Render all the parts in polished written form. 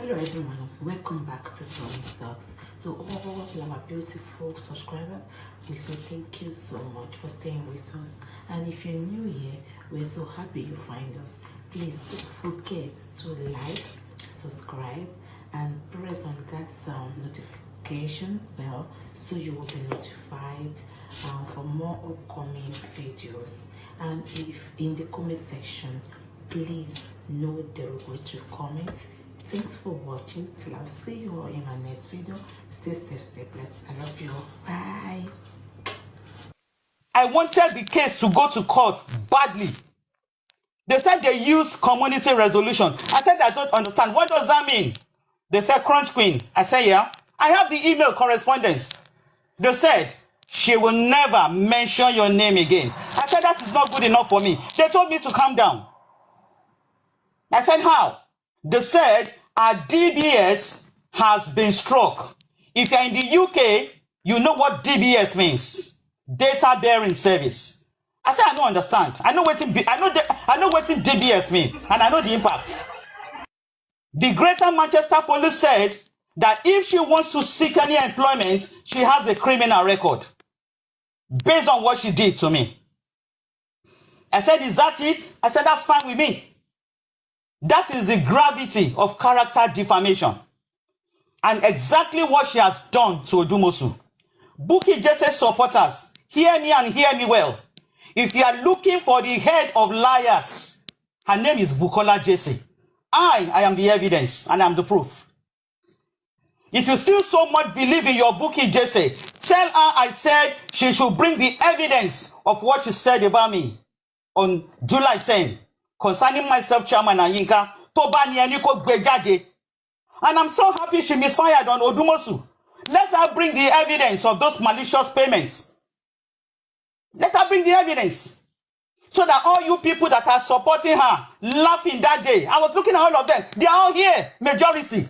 Hello everyone, welcome back to Tony Talks. To all my beautiful subscribers, we say thank you so much for staying with us. And if you're new here, we're so happy you find us. Please don't forget to like, subscribe, and press on that notification bell so you will be notified for more upcoming videos. And if in the comment section, please no derogatory comments. Thanks for watching. Till I'll see you all in my next video. Stay safe, stay blessed. I love you all. Bye. I wanted the case to go to court badly. They said they use community resolution. I said, I don't understand. What does that mean? They said, Crunch Queen. I said, yeah. I have the email correspondence. They said, she will never mention your name again. I said, that is not good enough for me. They told me to calm down. I said, how? They said, our DBS has been struck. If you're in the UK, you know what DBS means. Data bearing service. I said, I don't understand. I know what DBS means, and I know the impact. The Greater Manchester Police said that if she wants to seek any employment, she has a criminal record based on what she did to me. I said, is that it? I said, that's fine with me. That is the gravity of character defamation and exactly what she has done to Odumosu. Bukki Jesse supporters, hear me and hear me well. If you are looking for the head of liars, her name is Bukola Jesse. I am the evidence and I'm the proof. If you still so much believe in your Bukki Jesse, tell her I said she should bring the evidence of what she said about me on July 10. Concerning myself, Chairman Anyinka, and I'm so happy she misfired on Odumosu. Let her bring the evidence of those malicious payments. Let her bring the evidence. So that all you people that are supporting her, laughing that day, I was looking at all of them, they are all here, majority.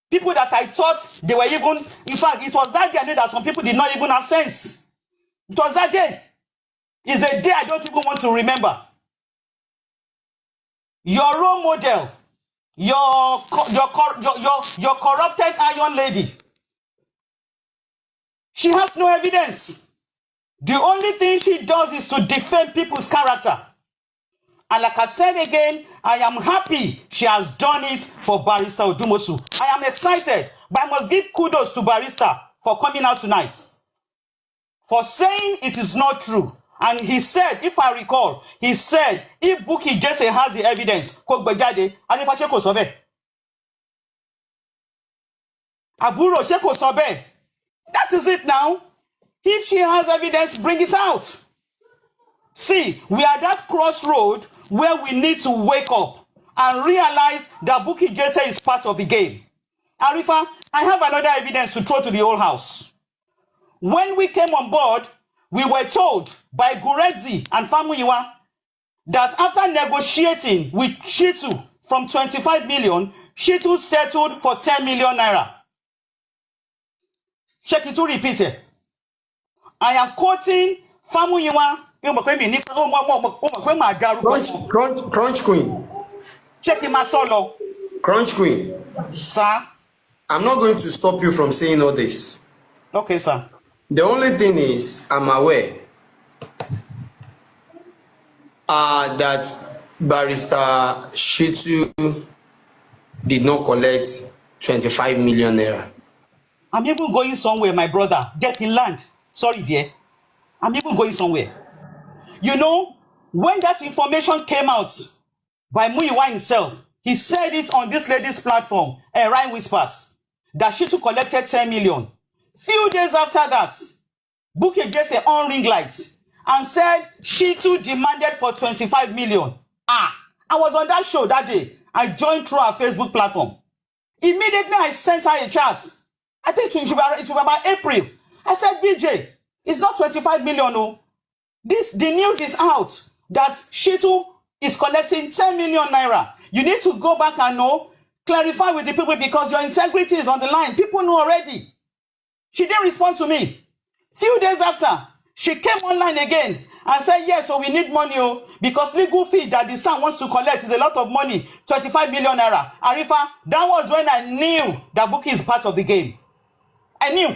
People that I thought they were even, in fact, it was that day I knew that some people did not even have sense. It was that day. It's a day I don't even want to remember. Your role model, your corrupted iron lady, she has no evidence. The only thing she does is to defend people's character. And like I said again, I am happy she has done it for Barrister Odumosu. I am excited, but I must give kudos to Barrister for coming out tonight, for saying it is not true. And he said, if I recall, he said, if Bukki Jesse has the evidence, that is it now. If she has evidence, bring it out. See, we are at that crossroad where we need to wake up and realize that Bukki Jesse is part of the game. Arifa, I have another evidence to throw to the whole house. When we came on board, we were told by Gurezi and Famuyiwa that after negotiating with Shitu from 25 million, Shitu settled for 10 million naira. Check it to repeat it. I am quoting Famuyiwa. Crunch Queen. Check it, my solo. Crunch Queen. Sir? I'm not going to stop you from saying all this. Okay, sir. The only thing is, I'm aware that Barrister Shitu did not collect 25 million naira. I'm even going somewhere, my brother. Get in land. Sorry, dear. I'm even going somewhere. You know, when that information came out by Muyiwa himself, he said it on this lady's platform, Rhyme Whispers, that Shitu collected 10 million. Few days after that, Bukki Jesse on ring light and said Shitu demanded for 25 million. I was on that show that day. I joined through our Facebook platform. Immediately, I sent her a chat. I think it should be about April. I said, BJ, it's not 25 million. No. The news is out that Shitu is collecting 10 million naira. You need to go back and clarify with the people because your integrity is on the line. People know already. She didn't respond to me. Few days after, She came online again and said, yes, so we need money because legal fee that the son wants to collect is a lot of money, 25 million naira. Arifa, that was when I knew that Bukki is part of the game. I knew.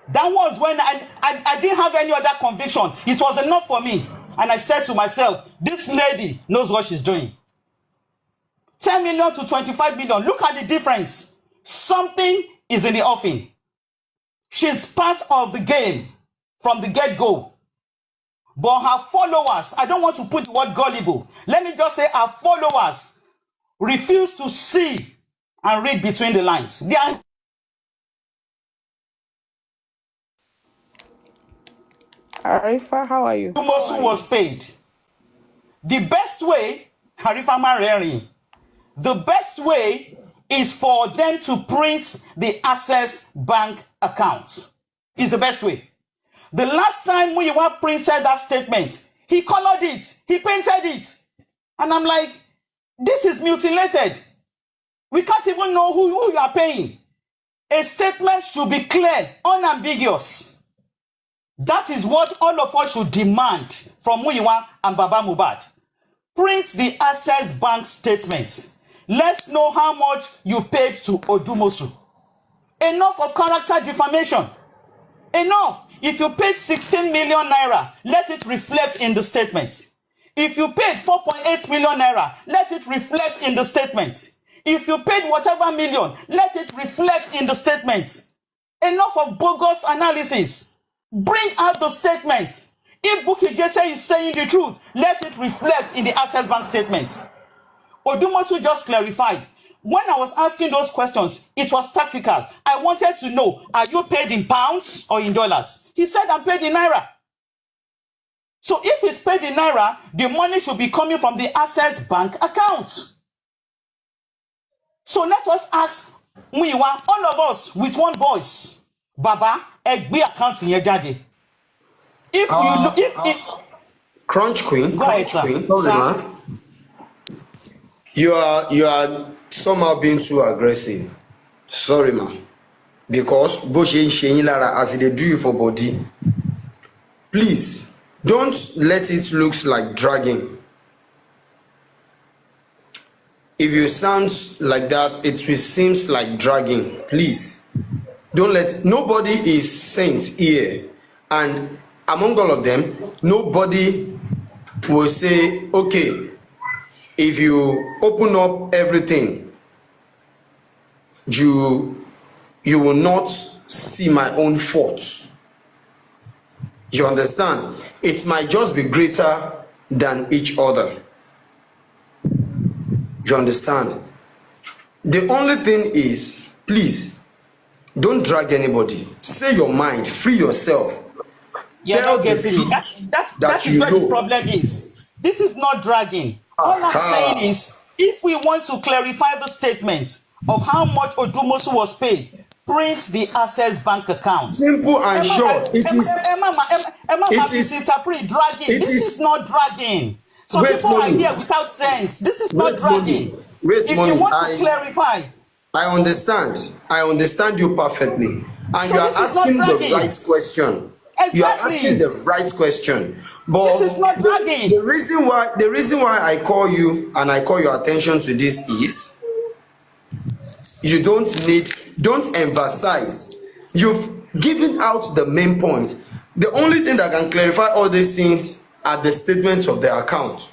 That was when I didn't have any other conviction. It was enough for me. And I said to myself, this lady knows what she's doing. 10 million to 25 million. Look at the difference. Something is in the offing. She's part of the game from the get-go. But her followers, I don't want to put the word gullible. Let me just say her followers refuse to see and read between the lines. They are Arifa, how are you? Odumosu was paid. The best way, Arifa Mareri, the best way is for them to print the Access Bank account. Is the best way. The last time Muyiwa printed that statement, he colored it, he painted it. And I'm like, this is mutilated. We can't even know who you are paying. A statement should be clear, unambiguous. That is what all of us should demand from Muyiwa and Baba Mohbad. Print the Access Bank statement. Let's know how much you paid to Odumosu. Enough of character defamation. Enough. If you paid 16 million naira, let it reflect in the statement. If you paid 4.8 million naira, let it reflect in the statement. If you paid whatever million, let it reflect in the statement. Enough of bogus analysis. Bring out the statement. If Bukki Jesse is saying the truth, let it reflect in the Access Bank statement. Odumosu just clarified. When I was asking those questions, it was tactical. I wanted to know, are you paid in pounds or in dollars? He said, I'm paid in naira. So if it's paid in naira, the money should be coming from the Access Bank account. So let us ask Muyiwa, all of us with one voice. Baba, egbe account in yejade. If you look, if Crunch Queen, go ahead, Crunch sir. Queen, Sir? you are somehow being too aggressive. Sorry, man. Because as they do you for body. Please don't let it look like dragging. If you sound like that, it will seem like dragging. Please don't let. Nobody is saint here, and among all of them, nobody will say, okay, if you open up everything, you will not see my own faults. You understand? It might just be greater than each other. You understand? The only thing is, please, don't drag anybody. Say your mind, free yourself. You're Tell not the getting me. truth That is you where know. the problem is. This is not dragging. All I'm saying is, if we want to clarify the statement of how much Odumosu was paid, print the Access Bank account. Simple and short. It is not dragging. Some people are here without sense. This is not dragging. If you want to clarify. I understand you perfectly. And So you are this is not asking the dragging. right question. Exactly. You are asking the right question. But This is not dragging. the reason why I call you and I call your attention to this is you don't emphasize. You've given out the main point. The only thing that can clarify all these things are the statements of the account.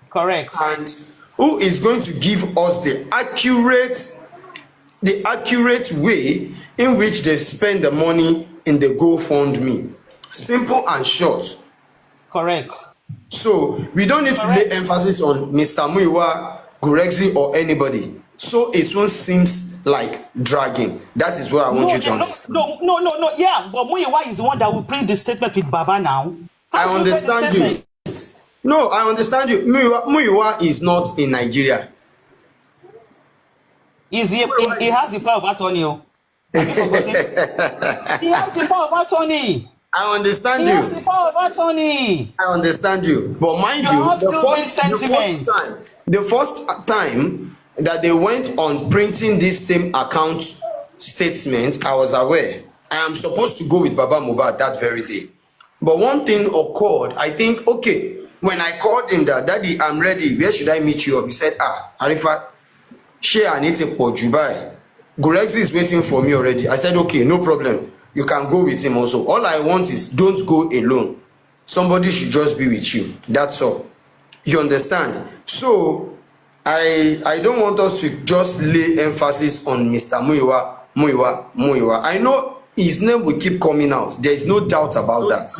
Correct. And who is going to give us the accurate way in which they spend the money in the GoFundMe? Simple and short. Correct. So we don't need to lay emphasis on Mr. Muyiwa, Gurexi, or anybody. So it won't seem like dragging. That is what I want you to understand. No. Yeah, but Muyiwa is the one that will print the statement with Baba now. I understand you. No, I understand you. Muyiwa is not in Nigeria. He has the power of attorney. Have you forgotten? He has the power of attorney. I understand He you. has the power of attorney. I understand you. But mind You're you, not still doing sentiments. the first time that they went on printing this same account statement, I was aware. I am supposed to go with Baba Mohbad that very day. But one thing occurred. I think, okay, when I called him that, Daddy, I'm ready. Where should I meet you up? He said, Arifa, share and eat for Dubai. Gorexi is waiting for me already. I said, okay, no problem. You can go with him also. All I want is don't go alone. Somebody should just be with you. That's all. You understand? So I don't want us to just lay emphasis on Mr. Muiwa. I know his name will keep coming out. There is no doubt about that.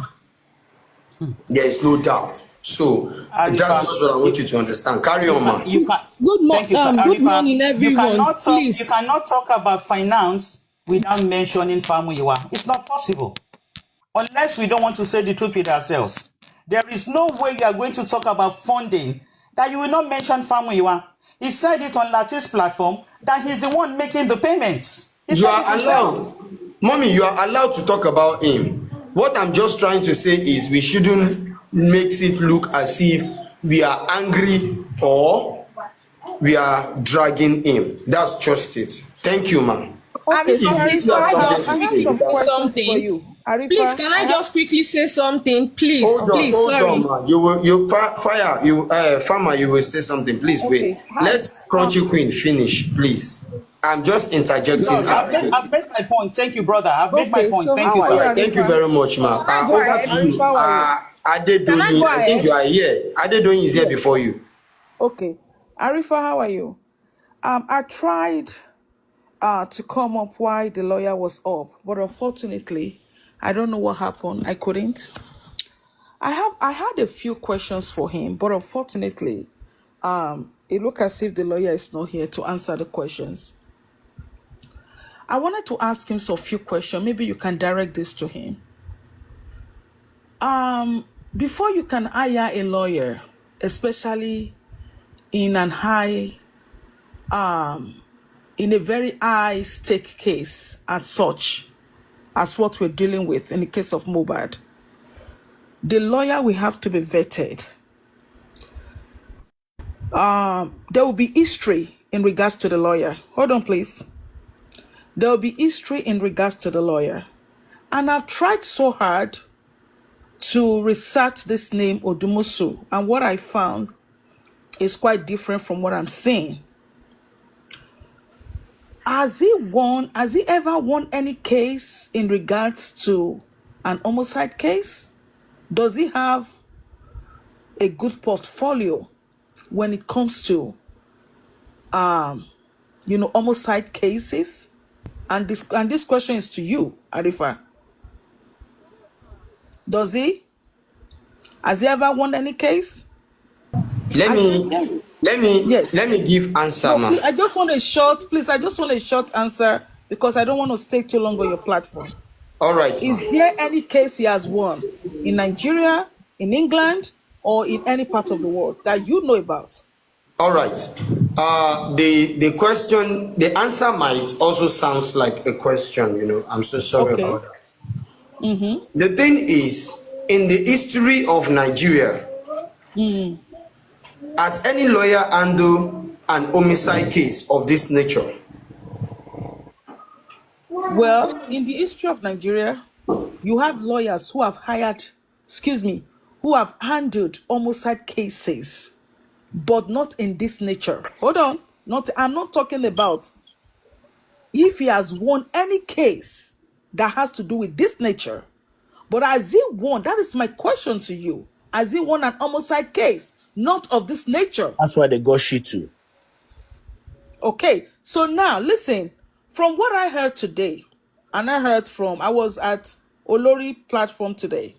There is no doubt. So that's just what I want you to understand. Carry on, man. Thank you, sir. Good morning, everyone. You cannot talk about finance without mentioning Famuyiwa. It's not possible. Unless we don't want to say the truth with ourselves. There is no way you are going to talk about funding that you will not mention Famuyiwa. He said it on Latin's platform that he's the one making the payments. You are allowed, Mommy, you are allowed to talk about him. What I'm just trying to say is we shouldn't make it look as if we are angry or we are dragging him. That's just it. Thank you, ma'am. Okay, so Arifa, I just something. Please, can I just quickly say something? Please, hold sorry. on, man. Farmer, you will say something. Please wait. Let Crunchy Queen finish, please. I'm just interjecting. No, I've made my point. Thank you, brother. I've made my point. Thank you, sir. Thank you very much, ma'am. Over to you. Adedoyin, I think you are here. Adedoyin is here before you. Okay. Arifa, how are you? I tried to come up while the lawyer was up, but unfortunately, I don't know what happened. I couldn't. I had a few questions for him, but unfortunately, it looked as if the lawyer is not here to answer the questions. I wanted to ask him some few questions. Maybe you can direct this to him. Before you can hire a lawyer, especially in a very high stake case as such, as what we're dealing with in the case of Mohbad, the lawyer will have to be vetted. There will be history in regards to the lawyer. Hold on, please. There will be history in regards to the lawyer. And I've tried so hard to research this name, Odumosu, and what I found is quite different from what I'm seeing. Has he ever won any case in regards to an homicide case? Does he have a good portfolio when it comes to, homicide cases? And this question is to you, Arifa. Does he? Has he ever won any case? Let me give answer, ma'am. I just want a short answer because I don't want to stay too long on your platform. All right. Is there any case he has won in Nigeria, in England, or in any part of the world that you know about? All right. The question, the answer might also sounds like a question. I'm so sorry about that. The thing is, in the history of Nigeria, has any lawyer handled an homicide case of this nature? Well, in the history of Nigeria, you have lawyers who have who have handled homicide cases, but not in this nature. Hold on. I'm not talking about if he has won any case that has to do with this nature. But has he won? That is my question to you. Has he won an homicide case, not of this nature? That's why they got shit too. Okay, so now listen. From what I heard today, and I was at Olori platform today,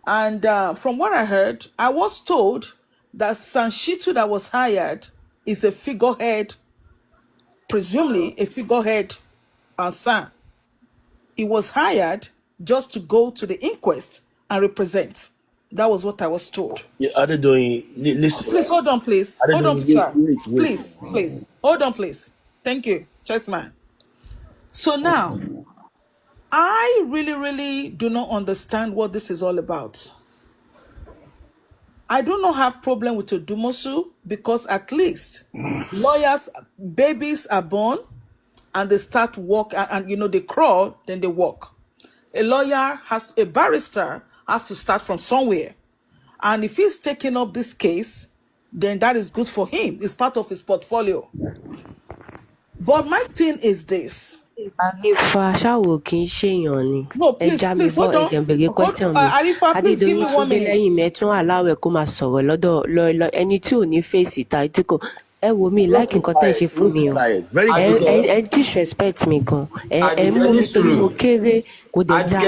and from what I heard, I was told that Sanshitu that was hired is a figurehead, presumably a figurehead son. He was hired just to go to the inquest and represent. That was what I was told. Yeah, are they doing? Listen. Please hold on, please. Hold on, sir. Please. Hold on, please. Thank you, Chessman. So now, I really do not understand what this is all about. I do not have problem with Odumosu because at least lawyers, babies are born and they start walk and they crawl, then they walk. a barrister has to start from somewhere. And if he's taking up this case, then that is good for him. It's part of his portfolio. But my thing is this. No, please, hold on. Arifa, please give me 1 minute. ẹ wo mi like nǹkan tẹ́ ṣe fún mi o ẹ disrespect mi gan ẹ mú mi torí mo kéré kò dé dá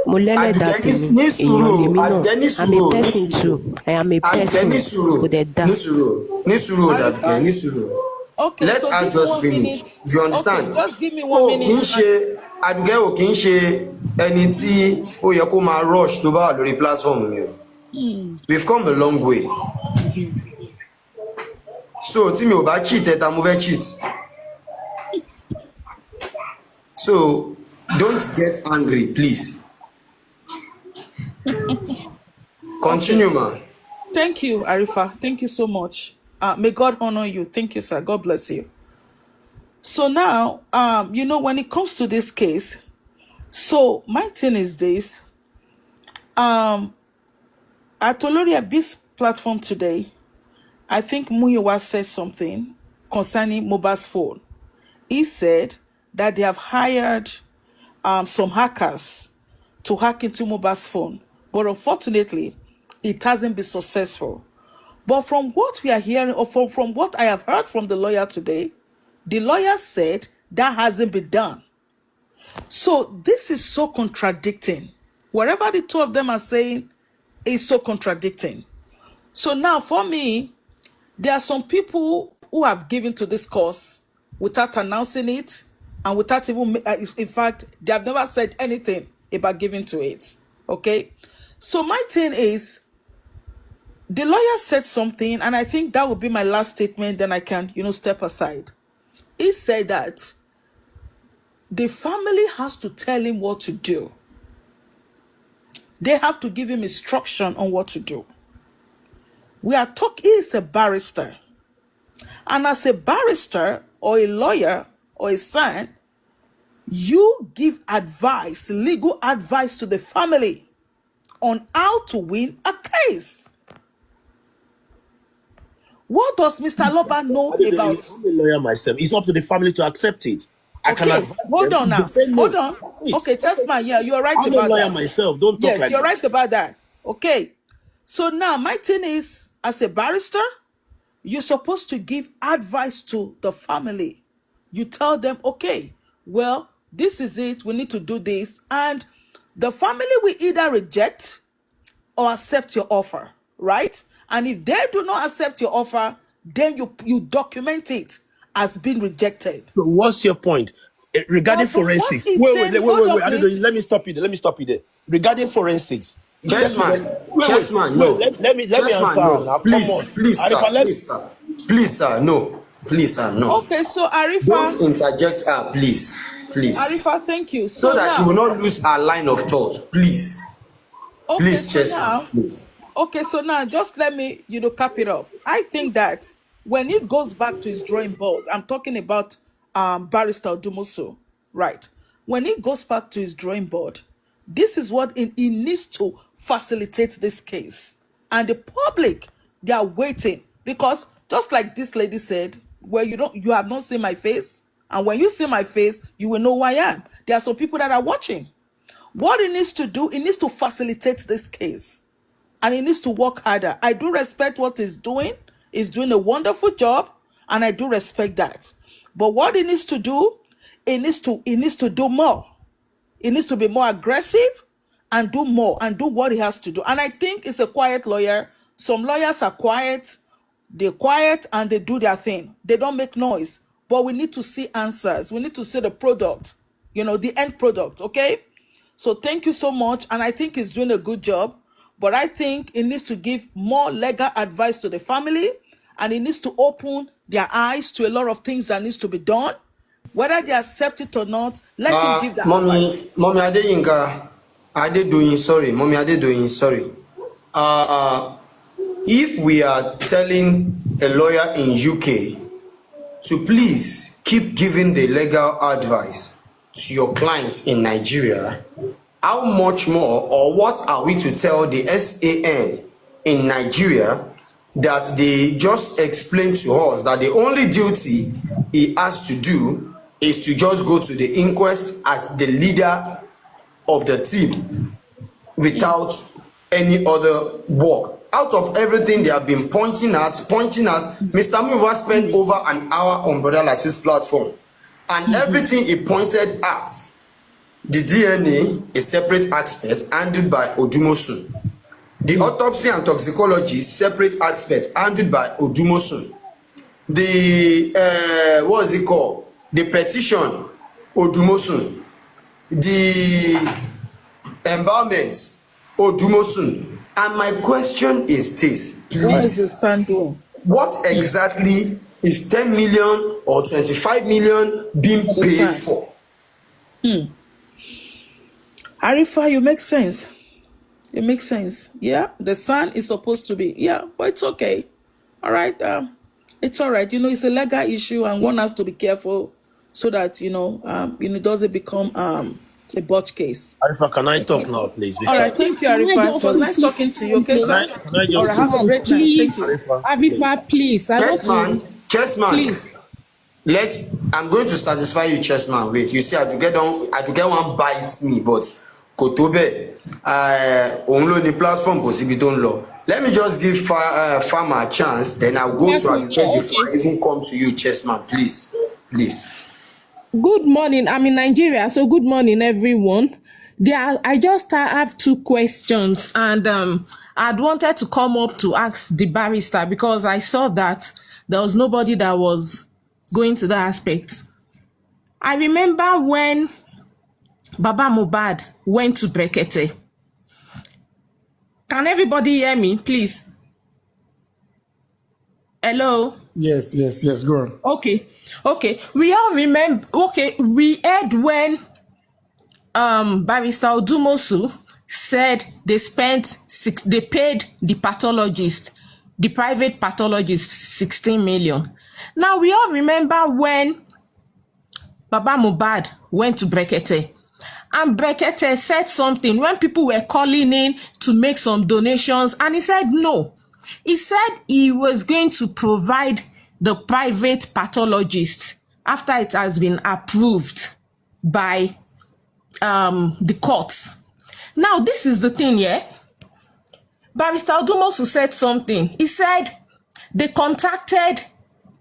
mo lẹ́lẹ́dàá tèmi èèyàn lèmi náà I'm a person too I am a person kò dé dá. Okay, let us just finish. Do you understand? Okay, just give me 1 minute. Àdùkẹ́ ò kì í ṣe ẹni tí ó yẹ kó máa rush tó bá wà lórí platform mi o. We've come a long way. So tí mi ò bá cheat ẹ̀ta mo fẹ́ cheat. So don't get angry, please. Continue, ma. Thank you, Arifa. Thank you so much. May God honor you. Thank you, sir. God bless you. So now, when it comes to this case, so my thing is this. At Olori Abi's platform today, I think Muyiwa said something concerning Mohbad's phone. He said that they have hired some hackers to hack into Mohbad's phone. But unfortunately, it hasn't been successful. But from what we are hearing, or from what I have heard from the lawyer today, the lawyer said that hasn't been done. So this is so contradicting. Whatever the two of them are saying is so contradicting. So now for me, there are some people who have given to this cause without announcing it and without even, in fact, they have never said anything about giving to it. Okay? So my thing is, the lawyer said something, and I think that would be my last statement, then I can, step aside. He said that the family has to tell him what to do. They have to give him instruction on what to do. We are talking, he is a barrister. And as a barrister or a lawyer or a son, you give advice, legal advice to the family on how to win a case. What does Mr. Loba know about? I'm a lawyer myself. It's up to the family to accept it. Okay, hold on now. Hold on. Okay, Tesman, yeah, you're right about that. I'm a lawyer myself. Don't talk like that. Yes, you're right about that. Okay. So now my thing is, as a barrister, you're supposed to give advice to the family. You tell them, okay, well, this is it. We need to do this. And the family will either reject or accept your offer, right? And if they do not accept your offer, then you document it as being rejected. So what's your point? Regarding forensics. Wait. Let me stop you there. Regarding forensics. Chessman, no. Let me answer. Please, sir, no. Okay, so Arifa, don't interject her, please. Arifa, thank you. So that she will not lose her line of thought, please. Okay, please, Chessman, please. Okay, so now just let me, cap it up. I think that when he goes back to his drawing board, I'm talking about Barrister Odumosu, right? When he goes back to his drawing board, this is what he needs to facilitate this case. And the public, they are waiting, because just like this lady said, where you have not seen my face, and when you see my face, you will know who I am. There are some people that are watching. What he needs to do, he needs to facilitate this case. And he needs to work harder. I do respect what he's doing. He's doing a wonderful job, and I do respect that. But what he needs to do, he needs to do more. He needs to be more aggressive and do more and do what he has to do. And I think it's a quiet lawyer. Some lawyers are quiet. They're quiet and they do their thing. They don't make noise. But we need to see answers. We need to see the product, the end product, okay? So thank you so much. And I think he's doing a good job. But I think he needs to give more legal advice to the family, and he needs to open their eyes to a lot of things that needs to be done. Whether they accept it or not, let him give that advice. Mommy Adeyinka, Mommy Adedoyin, sorry. If we are telling a lawyer in UK to please keep giving the legal advice to your clients in Nigeria, how much more or what are we to tell the SAN in Nigeria that they just explained to us that the only duty he has to do is to just go to the inquest as the leader of the team without any other work. Out of everything they have been pointing at, Mr. Muiwa spent over an hour on Brother Latif's platform, and everything he pointed at, the DNA, a separate aspect handled by Odumosun. The autopsy and toxicology, separate aspect handled by Odumosun. The what is it called? The petition, Odumosun. The embalmment, Odumosun. And my question is this, please. What is the son doing? What exactly is 10 million or 25 million being paid for? Arifa, you make sense. It makes sense. Yeah, the son is supposed to be. Yeah, but it's okay. All right. It's all right. It's a legal issue, and one has to be careful so that it doesn't become a botch case. Arifa, can I talk now, please? All right, thank you, Arifa. It was nice talking to you. Okay, sir. Can I just all right, have a great time. Please, Thank you. Arifa, please. Chessman, please. I'm going to satisfy you, Chessman. Wait, you see, I do get one bites me, but Kotobe, only the platform possibly don't law. Let me just give Farmer a chance, then I'll go to Aduke before I even come to you, Chessman. Please. Good morning. I'm in Nigeria, so good morning, everyone. I just have two questions, and I'd wanted to come up to ask the barrister because I saw that there was nobody that was going to that aspect. I remember when Baba Mohbad went to Brekete. Can everybody hear me, please? Hello? Yes, go on. Okay. We all remember, we heard when Barrister Odumosu said they paid the pathologist, the private pathologist, 16 million. Now, we all remember when Baba Mohbad went to Brekete, and Brekete said something when people were calling in to make some donations, and he said no. He said he was going to provide the private pathologist after it has been approved by the courts. Now, this is the thing, yeah? Barrister Odumosu said something. He said they contacted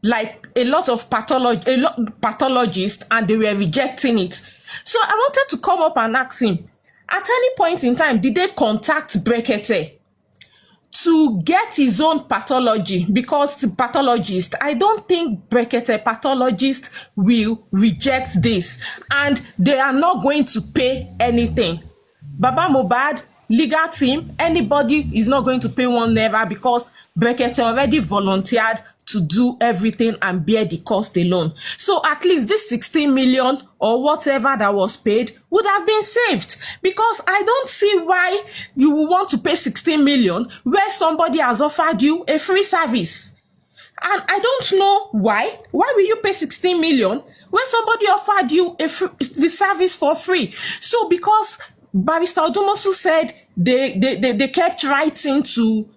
like a lot of pathologists and they were rejecting it. So I wanted to come up and ask him, at any point in time, did they contact Brekete to get his own pathology? Because the pathologist, I don't think Brekete pathologist will reject this, and they are not going to pay anything. Baba Mohbad, legal team, anybody is not going to pay one naira because Brekete already volunteered to do everything and bear the cost alone. So at least this 16 million or whatever that was paid would have been saved, because I don't see why you would want to pay 16 million where somebody has offered you a free service. And I don't know why will you pay 16 million when somebody offered you the service for free? So because Barrister Odumosu said they kept writing to,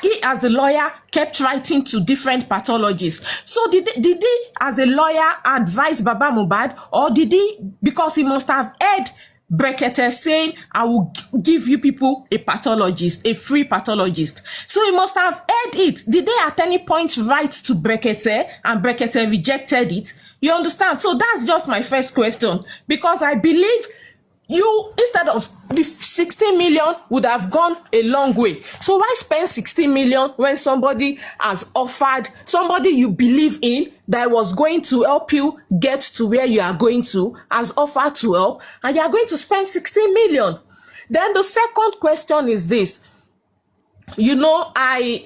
he as the lawyer kept writing to different pathologists. So did he as a lawyer advise Baba Mohbad, or did he, because he must have heard Brekete saying, I will give you people a pathologist, a free pathologist. So he must have heard it. Did they at any point write to Brekete and Brekete rejected it? You understand? So that's just my first question, because I believe you, instead of the 16 million would have gone a long way. So why spend 16 million when somebody has offered, somebody you believe in that was going to help you get to where you are going to, has offered to help, and you are going to spend 16 million? Then the second question is this. I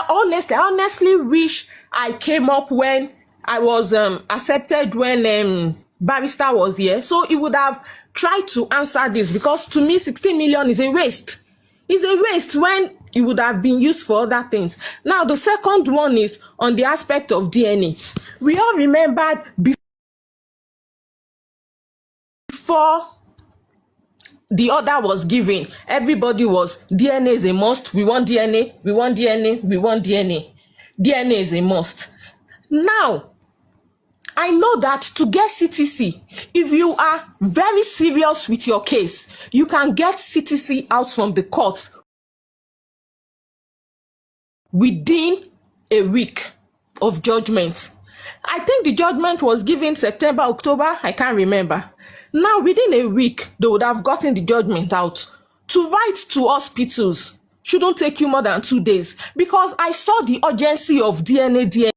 honestly wish I came up when I was accepted when Barrister was here, so he would have tried to answer this, because to me 16 million is a waste. It's a waste when it would have been used for other things. Now the second one is on the aspect of DNA. We all remembered before the order was given, everybody was, DNA is a must, we want DNA, we want DNA, we want DNA. DNA is a must. Now, I know that to get CTC, if you are very serious with your case, you can get CTC out from the court within a week of judgment. I think the judgment was given September, October, I can't remember. Now, within a week, they would have gotten the judgment out. To write to hospitals shouldn't take you more than 2 days, because I saw the urgency of DNA.